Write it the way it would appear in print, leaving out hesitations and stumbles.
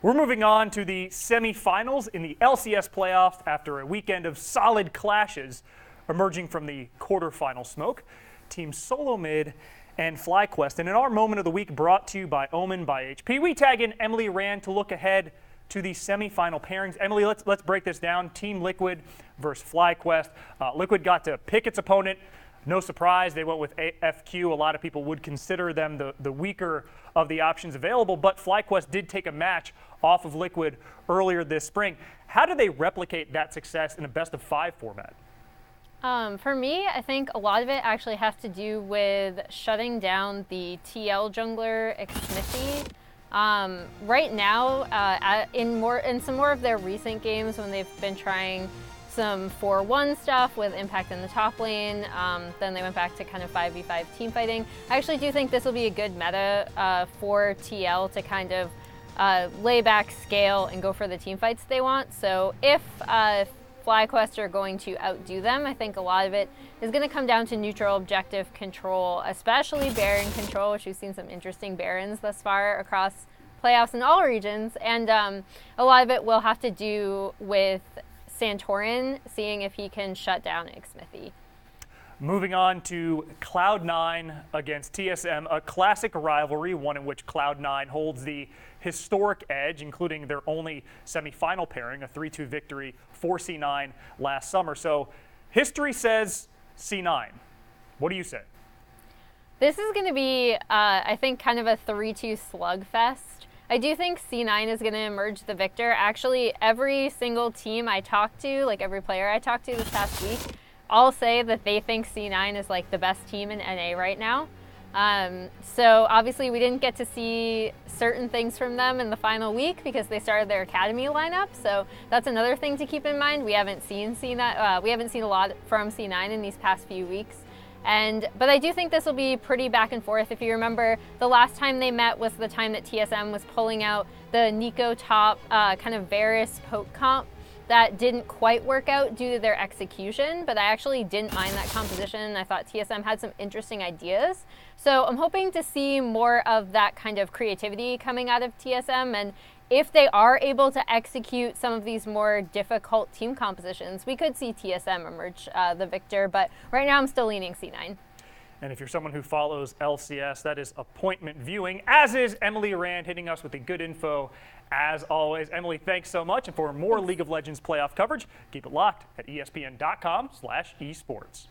We're moving on to the semifinals in the LCS playoff after a weekend of solid clashes emerging from the quarterfinal smoke. Team SoloMid and FlyQuest. And in our moment of the week, brought to you by Omen by HP, we tag in Emily Rand to look ahead to the semifinal pairings. Emily, let's break this down. Team Liquid versus FlyQuest. Liquid got to pick its opponent. No surprise, they went with FQ. A lot of people would consider them the weaker of the options available, but FlyQuest did take a match off of Liquid earlier this spring. How do they replicate that success in a best-of-5 format? For me, I think a lot of it actually has to do with shutting down the TL jungler Xmithy. Right now, in some more of their recent games when they've been trying some 4-1 stuff with impact in the top lane, then they went back to kind of 5v5 team fighting. I actually do think this will be a good meta for TL to kind of lay back, scale, and go for the team fights they want. So if FlyQuest are going to outdo them, I think a lot of it is going to come down to neutral objective control, especially Baron control, which we've seen some interesting Barons thus far across playoffs in all regions. And a lot of it will have to do with Santorin seeing if he can shut down Xmithy. Moving on to Cloud9 against TSM, a classic rivalry, one in which Cloud9 holds the historic edge, including their only semifinal pairing, a 3-2 victory for C9 last summer. So history says C9. What do you say? This is going to be, I think, kind of a 3-2 slugfest. I do think C9 is going to emerge the victor. Actually, every single team I talk to, like every player I talked to this past week, all say that they think C9 is like the best team in NA right now. So obviously we didn't get to see certain things from them in the final week because they started their academy lineup. So that's another thing to keep in mind. We haven't seen C9, we haven't seen a lot from C9 in these past few weeks. But I do think this will be pretty back and forth. If you remember, the last time they met was the time that TSM was pulling out the Nico top kind of Varus poke comp that didn't quite work out due to their execution, but I actually didn't mind that composition. I thought TSM had some interesting ideas. So I'm hoping to see more of that kind of creativity coming out of TSM, and if they are able to execute some of these more difficult team compositions, we could see TSM emerge the victor, but right now I'm still leaning C9. And if you're someone who follows LCS, that is appointment viewing, as is Emily Rand, hitting us with the good info as always. Emily, thanks so much. And for more League of Legends playoff coverage, keep it locked at ESPN.com/esports.